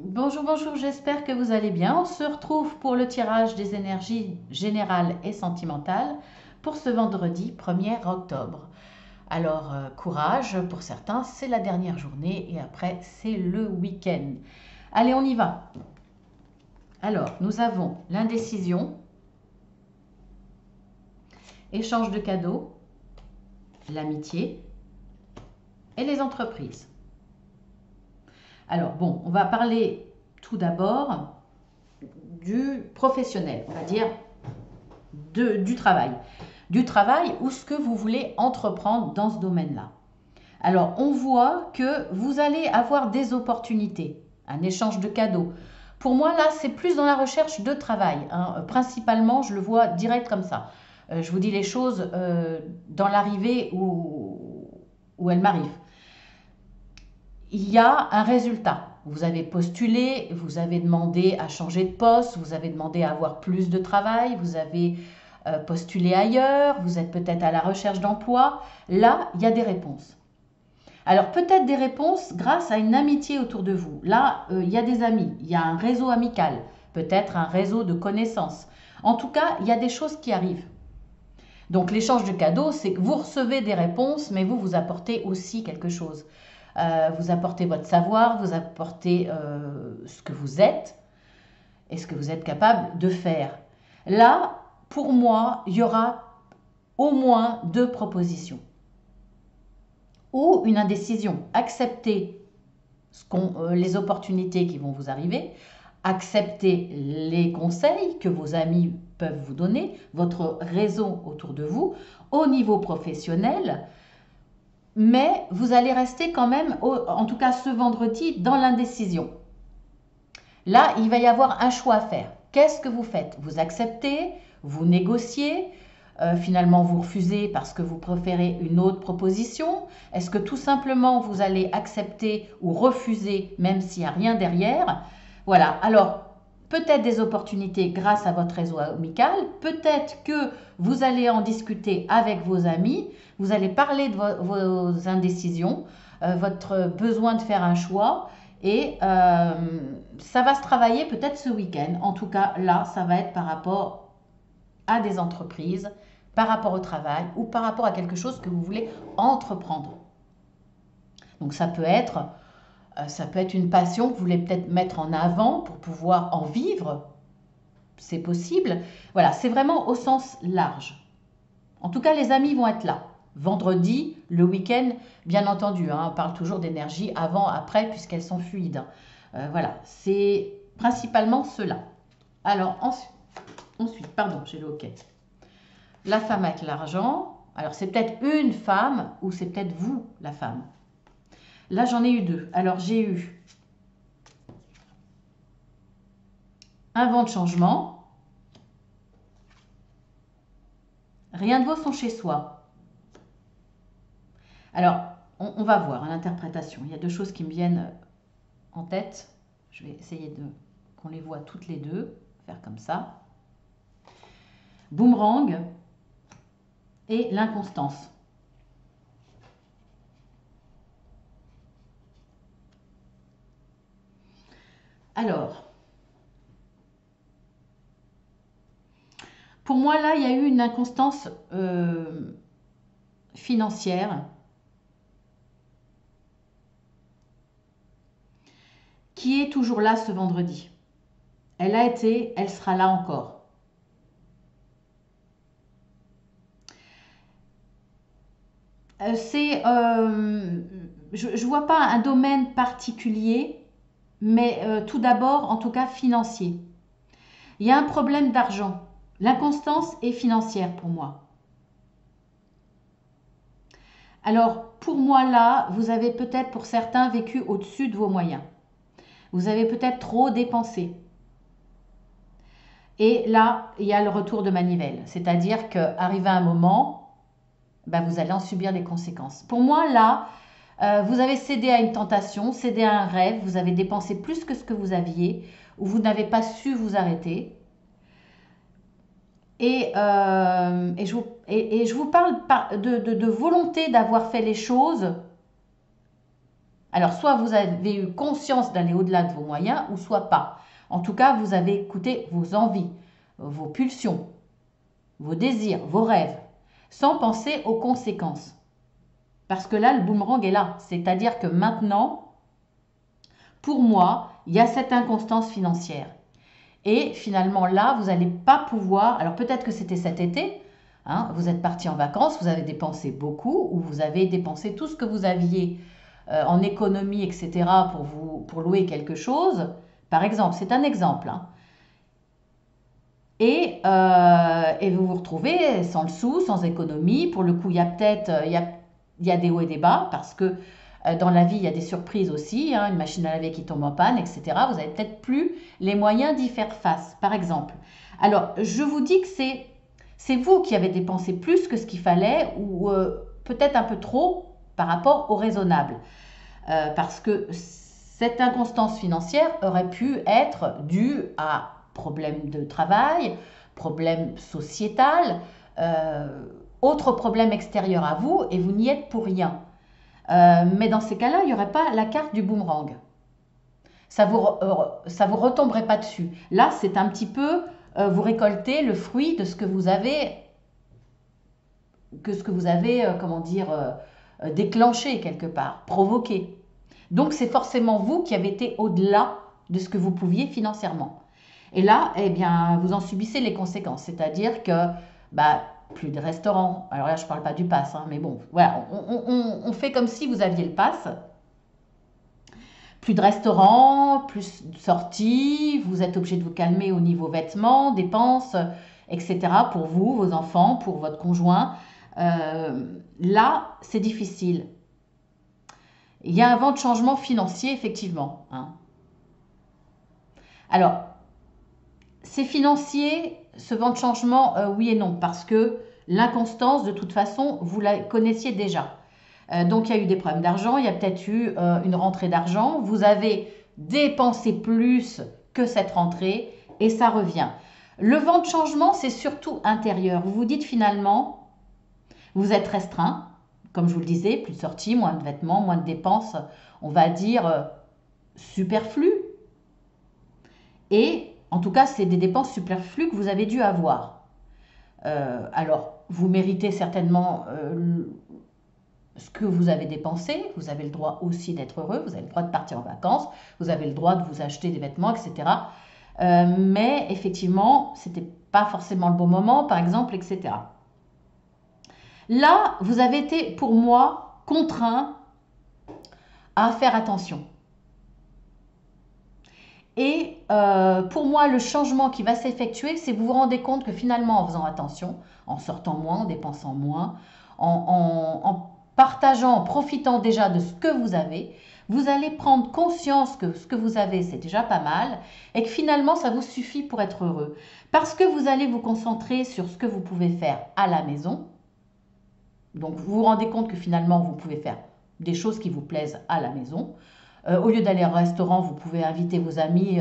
Bonjour, bonjour, j'espère que vous allez bien. On se retrouve pour le tirage des énergies générales et sentimentales pour ce vendredi 1er octobre. Alors, courage, pour certains, c'est la dernière journée et après, c'est le week-end. Allez, on y va. Alors, nous avons l'indécision, échange de cadeaux, l'amitié et les entreprises. Alors, bon, on va parler tout d'abord du professionnel, on va dire du travail. Du travail ou ce que vous voulez entreprendre dans ce domaine-là. Alors, on voit que vous allez avoir des opportunités, un échange de cadeaux. Pour moi, là, c'est plus dans la recherche de travail, hein. Principalement, je le vois direct comme ça. Je vous dis les choses dans l'arrivée où elles m'arrivent. Il y a un résultat. Vous avez postulé, vous avez demandé à changer de poste, vous avez demandé à avoir plus de travail, vous avez postulé ailleurs, vous êtes peut-être à la recherche d'emploi. Là, il y a des réponses. Alors peut-être des réponses grâce à une amitié autour de vous. Là, il y a des amis, il y a un réseau amical, peut-être un réseau de connaissances. En tout cas, il y a des choses qui arrivent. Donc l'échange de cadeaux, c'est que vous recevez des réponses, mais vous apportez aussi quelque chose. Vous apportez votre savoir, vous apportez ce que vous êtes et ce que vous êtes capable de faire. Là, pour moi, il y aura au moins deux propositions. Ou une indécision. Accepter les opportunités qui vont vous arriver, accepter les conseils que vos amis peuvent vous donner, votre réseau autour de vous, au niveau professionnel, mais vous allez rester quand même, en tout cas ce vendredi, dans l'indécision. Là, il va y avoir un choix à faire. Qu'est-ce que vous faites? Vous acceptez, vous négociez, finalement vous refusez parce que vous préférez une autre proposition. Est-ce que tout simplement vous allez accepter ou refuser même s'il n'y a rien derrière? Voilà, alors peut-être des opportunités grâce à votre réseau amical, peut-être que vous allez en discuter avec vos amis, vous allez parler de vos indécisions, votre besoin de faire un choix et ça va se travailler peut-être ce week-end. En tout cas, là, ça va être par rapport à des entreprises, par rapport au travail ou par rapport à quelque chose que vous voulez entreprendre. Donc ça peut être une passion que vous voulez peut-être mettre en avant pour pouvoir en vivre. C'est possible. Voilà, c'est vraiment au sens large. En tout cas, les amis vont être là. Vendredi, le week-end, bien entendu, hein, on parle toujours d'énergie avant, après, puisqu'elles sont fluides. Voilà, c'est principalement cela. Alors, ensuite, pardon, j'ai le OK. La femme avec l'argent. Alors, c'est peut-être une femme ou c'est peut-être vous, la femme. Là, j'en ai eu deux. Alors, j'ai eu un vent de changement. Rien de vaut son chez soi. Alors, on va voir l'interprétation. Il y a deux choses qui me viennent en tête. Je vais essayer qu'on les voit toutes les deux. Faire comme ça. Boomerang et l'inconstance. Alors, pour moi, là, il y a eu une inconstance financière qui est toujours là ce vendredi. Elle a été, elle sera là encore. Je ne vois pas un domaine particulier, mais tout d'abord, en tout cas, financier. Il y a un problème d'argent. L'inconstance est financière pour moi. Alors, pour moi, là, vous avez peut-être pour certains vécu au-dessus de vos moyens. Vous avez peut-être trop dépensé. Et là, il y a le retour de manivelle. C'est-à-dire qu'arrivé à un moment, ben, vous allez en subir des conséquences. Pour moi, là, vous avez cédé à une tentation, cédé à un rêve, vous avez dépensé plus que ce que vous aviez, ou vous n'avez pas su vous arrêter. Et je vous parle de volonté d'avoir fait les choses Alors, soit vous avez eu conscience d'aller au-delà de vos moyens, ou soit pas. En tout cas, vous avez écouté vos envies, vos pulsions, vos désirs, vos rêves, sans penser aux conséquences. Parce que là, le boomerang est là. C'est-à-dire que maintenant, pour moi, il y a cette inconstance financière. Et finalement, là, vous n'allez pas pouvoir... Alors peut-être que c'était cet été, hein, vous êtes parti en vacances, vous avez dépensé beaucoup, ou vous avez dépensé tout ce que vous aviez en économie, etc., pour louer quelque chose. Par exemple, c'est un exemple. Hein. Et vous vous retrouvez sans le sou, sans économie. Pour le coup, il y a peut-être il y a des hauts et des bas, parce que dans la vie, il y a des surprises aussi, hein, une machine à laver qui tombe en panne, etc. Vous n'avez peut-être plus les moyens d'y faire face, par exemple. Alors, je vous dis que c'est vous qui avez dépensé plus que ce qu'il fallait, ou peut-être un peu trop par rapport au raisonnable. Parce que cette inconstance financière aurait pu être due à problème de travail, problème sociétal, autre problème extérieur à vous, et vous n'y êtes pour rien. Mais dans ces cas-là, il n'y aurait pas la carte du boomerang. Ça vous retomberait pas dessus. Là, c'est un petit peu, vous récoltez le fruit de ce que vous avez, comment dire, déclenché quelque part, provoqué. Donc, c'est forcément vous qui avez été au-delà de ce que vous pouviez financièrement. Et là, eh bien, vous en subissez les conséquences. C'est-à-dire que, bah, plus de restaurants. Alors là, je ne parle pas du pass, hein, mais bon, voilà, on fait comme si vous aviez le pass. Plus de restaurants, plus de sorties, vous êtes obligé de vous calmer au niveau vêtements, dépenses, etc. pour vous, vos enfants, pour votre conjoint. Là, c'est difficile. Il y a un vent de changement financier, effectivement. Hein. Alors, c'est financier, ce vent de changement, oui et non, parce que l'inconstance, de toute façon, vous la connaissiez déjà. Donc, il y a eu des problèmes d'argent, il y a peut-être eu une rentrée d'argent, vous avez dépensé plus que cette rentrée et ça revient. Le vent de changement, c'est surtout intérieur. Vous vous dites finalement, vous êtes restreint, comme je vous le disais, plus de sorties, moins de vêtements, moins de dépenses, on va dire superflues. Et en tout cas, c'est des dépenses superflues que vous avez dû avoir. Alors, vous méritez certainement ce que vous avez dépensé, vous avez le droit aussi d'être heureux, vous avez le droit de partir en vacances, vous avez le droit de vous acheter des vêtements, etc. Mais effectivement, ce n'était pas forcément le bon moment, par exemple, etc. Là, vous avez été, pour moi, contraint à faire attention. Et pour moi, le changement qui va s'effectuer, c'est que vous vous rendez compte que finalement, en faisant attention, en sortant moins, en dépensant moins, en partageant, en profitant déjà de ce que vous allez prendre conscience que ce que vous avez, c'est déjà pas mal, et que finalement, ça vous suffit pour être heureux. Parce que vous allez vous concentrer sur ce que vous pouvez faire à la maison. Donc, vous vous rendez compte que finalement, vous pouvez faire des choses qui vous plaisent à la maison. Au lieu d'aller au restaurant, vous pouvez inviter vos amis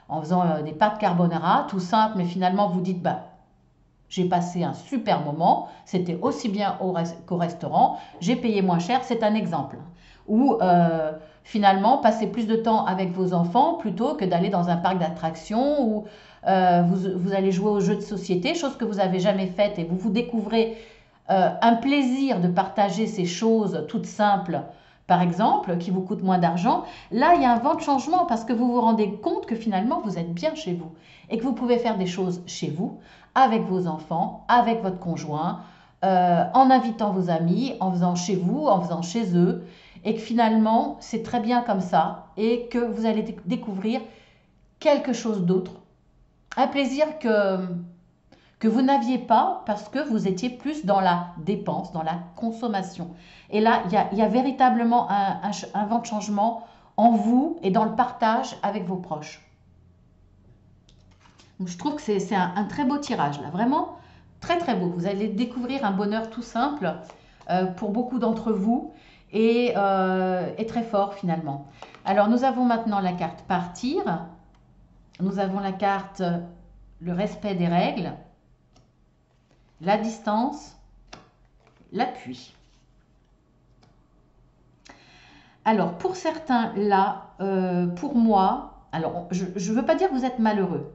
en faisant des pâtes carbonara, tout simple, mais finalement vous dites, bah, j'ai passé un super moment, c'était aussi bien qu'au restaurant, j'ai payé moins cher, c'est un exemple. Ou finalement, passer plus de temps avec vos enfants plutôt que d'aller dans un parc d'attractions où vous allez jouer aux jeux de société, chose que vous n'avez jamais faite, et vous découvrez un plaisir de partager ces choses toutes simples, par exemple, qui vous coûtent moins d'argent. Là, il y a un vent de changement parce que vous vous rendez compte que finalement, vous êtes bien chez vous et que vous pouvez faire des choses chez vous, avec vos enfants, avec votre conjoint, en invitant vos amis, en faisant chez vous, en faisant chez eux, et que finalement, c'est très bien comme ça et que vous allez découvrir quelque chose d'autre. Un plaisir que vous n'aviez pas parce que vous étiez plus dans la dépense, dans la consommation. Et là, il y a véritablement un vent de changement en vous et dans le partage avec vos proches. Donc, je trouve que c'est un très beau tirage, là, vraiment très très beau. Vous allez découvrir un bonheur tout simple pour beaucoup d'entre vous et très fort finalement. Alors, nous avons maintenant la carte partir, nous avons la carte le respect des règles, la distance, l'appui. Alors, pour certains, là, pour moi, alors je ne veux pas dire que vous êtes malheureux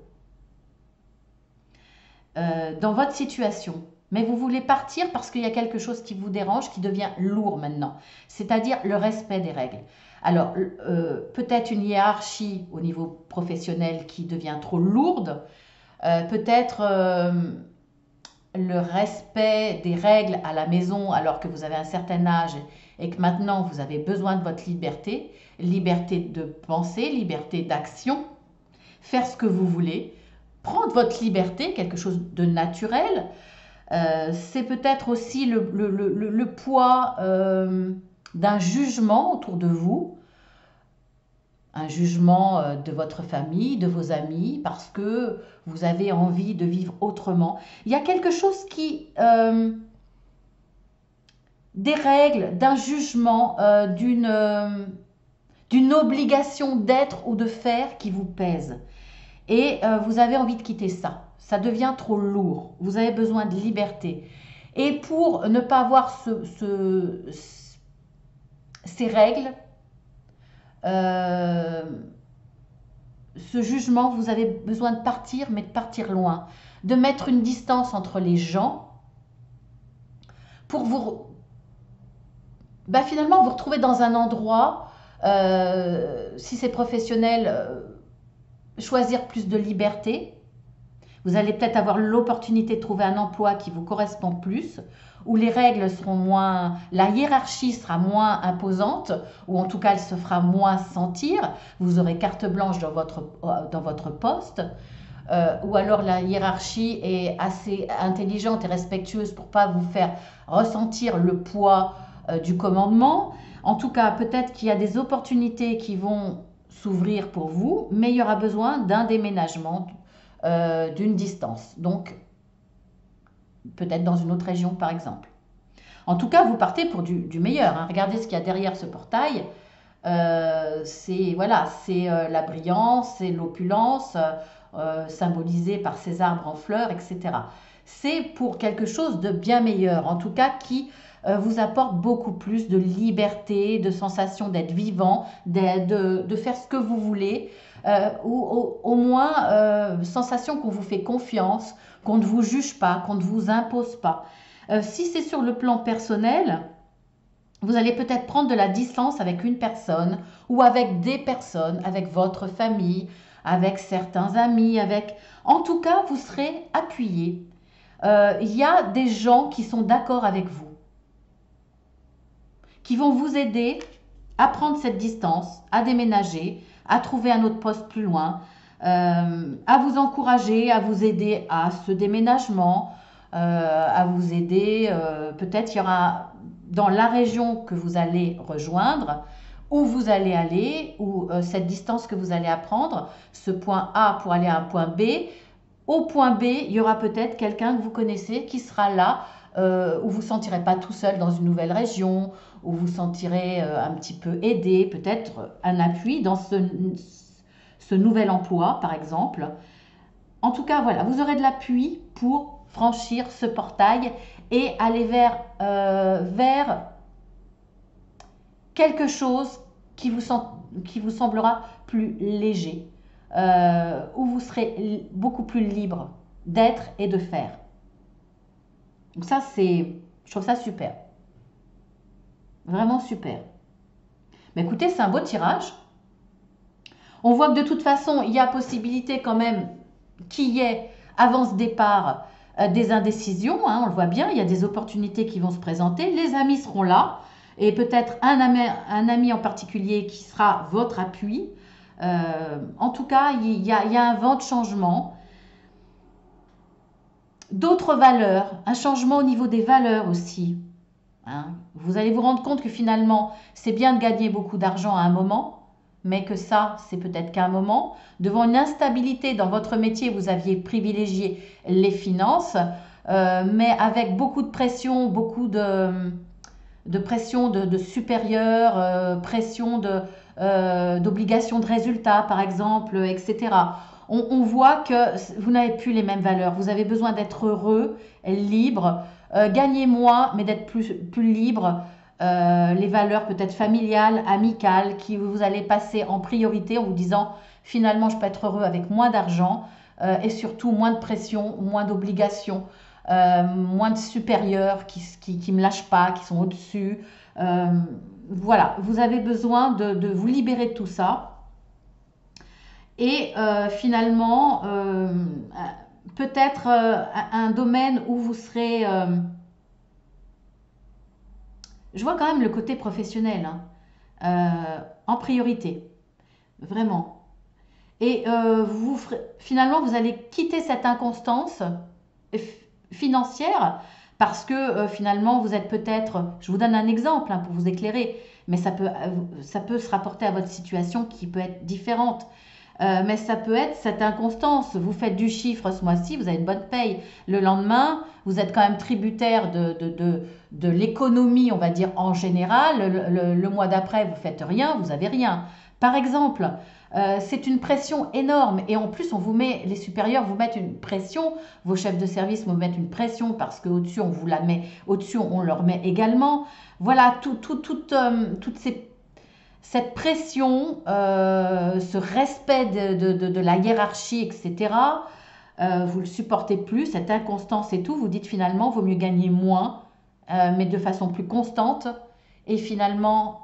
dans votre situation, mais vous voulez partir parce qu'il y a quelque chose qui vous dérange, qui devient lourd maintenant, c'est-à-dire le respect des règles. Alors, peut-être une hiérarchie au niveau professionnel qui devient trop lourde, peut-être le respect des règles à la maison alors que vous avez un certain âge et que maintenant vous avez besoin de votre liberté, liberté de penser, liberté d'action, faire ce que vous voulez, prendre votre liberté, quelque chose de naturel. C'est peut-être aussi le poids d'un jugement autour de vous, un jugement de votre famille, de vos amis, parce que vous avez envie de vivre autrement. Il y a quelque chose qui... des règles, d'un jugement, d'une obligation d'être ou de faire qui vous pèse. Et vous avez envie de quitter ça. Ça devient trop lourd. Vous avez besoin de liberté. Et pour ne pas avoir ces règles, ce jugement, vous avez besoin de partir, mais de partir loin. De mettre une distance entre les gens pour vous... finalement, vous retrouver dans un endroit, si c'est professionnel, choisir plus de liberté. Vous allez peut-être avoir l'opportunité de trouver un emploi qui vous correspond plus, où les règles seront moins, la hiérarchie sera moins imposante, ou en tout cas elle se fera moins sentir. Vous aurez carte blanche dans votre poste, ou alors la hiérarchie est assez intelligente et respectueuse pour pas vous faire ressentir le poids du commandement. En tout cas, peut-être qu'il y a des opportunités qui vont s'ouvrir pour vous, mais il y aura besoin d'un déménagement, d'une distance. Donc, peut-être dans une autre région, par exemple. En tout cas, vous partez pour du meilleur. Hein. Regardez ce qu'il y a derrière ce portail. C'est voilà, c'est la brillance, c'est l'opulence, symbolisée par ces arbres en fleurs, etc. C'est pour quelque chose de bien meilleur, en tout cas qui vous apporte beaucoup plus de liberté, de sensation d'être vivant, de faire ce que vous voulez, ou au moins sensation qu'on vous fait confiance, qu'on ne vous juge pas, qu'on ne vous impose pas. Si c'est sur le plan personnel, vous allez peut-être prendre de la distance avec une personne ou avec des personnes, avec votre famille, avec certains amis, avec... En tout cas, vous serez appuyé. Il y a des gens qui sont d'accord avec vous, qui vont vous aider à prendre cette distance, à déménager, à trouver un autre poste plus loin, à vous encourager, à vous aider à ce déménagement, à vous aider. Peut-être il y aura dans la région que vous allez rejoindre, où vous allez aller, ou cette distance que vous allez apprendre, ce point A pour aller à un point B. Au point B, il y aura peut-être quelqu'un que vous connaissez qui sera là, où vous ne vous sentirez pas tout seul dans une nouvelle région, où vous vous sentirez un petit peu aidé, peut-être un appui dans ce nouvel emploi, par exemple. En tout cas, voilà, vous aurez de l'appui pour franchir ce portail et aller vers quelque chose qui vous semblera plus léger, où vous serez beaucoup plus libre d'être et de faire. Donc ça, je trouve ça super. Vraiment super. Mais écoutez, c'est un beau tirage. On voit que de toute façon, il y a possibilité quand même qu'il y ait, avant ce départ, des indécisions. Hein, on le voit bien, il y a des opportunités qui vont se présenter. Les amis seront là. Et peut-être un ami en particulier qui sera votre appui. En tout cas, il y a un vent de changement. D'autres valeurs, un changement au niveau des valeurs aussi. Hein. Vous allez vous rendre compte que finalement, c'est bien de gagner beaucoup d'argent à un moment, mais que ça, c'est peut-être qu'à un moment. Devant une instabilité dans votre métier, vous aviez privilégié les finances, mais avec beaucoup de pression, beaucoup de pression de supérieur, pression d'obligation de résultat, par exemple, etc. On voit que vous n'avez plus les mêmes valeurs. Vous avez besoin d'être heureux, libre, gagner moins, mais d'être plus libre, les valeurs peut-être familiales, amicales, qui vous allez passer en priorité en vous disant finalement je peux être heureux avec moins d'argent et surtout moins de pression, moins d'obligations, moins de supérieurs qui me lâchent pas, qui sont au-dessus. Voilà, vous avez besoin de vous libérer de tout ça. Et finalement, peut-être un domaine où vous serez... je vois quand même le côté professionnel hein, en priorité, vraiment. Et finalement, vous allez quitter cette inconstance financière parce que finalement, vous êtes peut-être, je vous donne un exemple hein, pour vous éclairer, mais ça peut se rapporter à votre situation qui peut être différente. Mais ça peut être cette inconstance. Vous faites du chiffre ce mois-ci, vous avez une bonne paye. Le lendemain, vous êtes quand même tributaire de l'économie, on va dire en général. Le mois d'après, vous faites rien, vous avez rien. Par exemple, c'est une pression énorme. Et en plus, les supérieurs vous mettent une pression. Vos chefs de service vous mettent une pression parce qu'au-dessus, on vous la met, au-dessus, on leur met également. Voilà, toutes cette pression, ce respect de la hiérarchie, etc., vous ne le supportez plus, cette inconstance et tout, vous dites finalement, vaut mieux gagner moins, mais de façon plus constante, et finalement,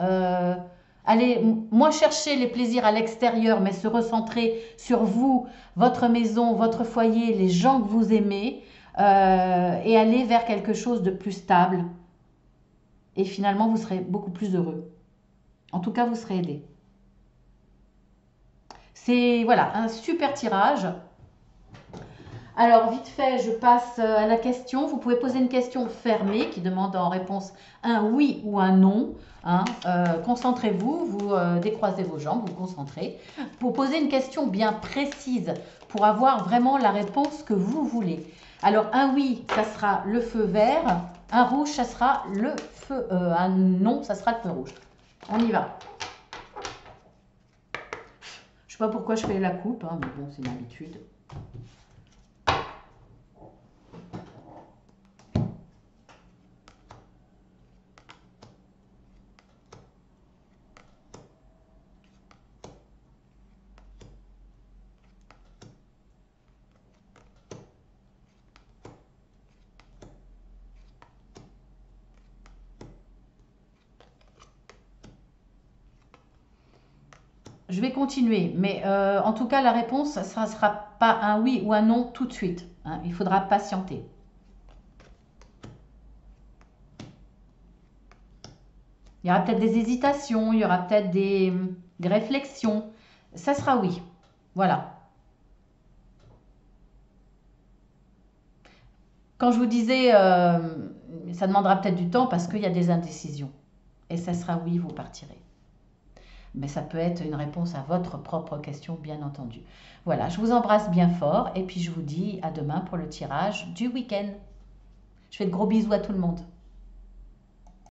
aller moins chercher les plaisirs à l'extérieur, mais se recentrer sur vous, votre maison, votre foyer, les gens que vous aimez, et aller vers quelque chose de plus stable. Et finalement, vous serez beaucoup plus heureux. En tout cas, vous serez aidé. C'est voilà, un super tirage. Alors, vite fait, je passe à la question. Vous pouvez poser une question fermée qui demande en réponse un oui ou un non. Hein. Concentrez-vous, vous décroisez vos jambes, vous concentrez. Pour poser une question bien précise, pour avoir vraiment la réponse que vous voulez. Alors, un oui, ça sera le feu vert. Un rouge, ça sera le feu... un non, ça sera le feu rouge. On y va. Je sais pas pourquoi je fais la coupe, hein, mais bon, c'est une habitude. Je vais continuer, mais en tout cas, la réponse, ça ne sera pas un oui ou un non tout de suite. Hein, il faudra patienter. Il y aura peut-être des hésitations, il y aura peut-être des réflexions. Ça sera oui. Voilà. Quand je vous disais, ça demandera peut-être du temps parce qu'il y a des indécisions. Et ça sera oui, vous partirez. Mais ça peut être une réponse à votre propre question, bien entendu. Voilà, je vous embrasse bien fort et puis je vous dis à demain pour le tirage du week-end. Je fais de gros bisous à tout le monde.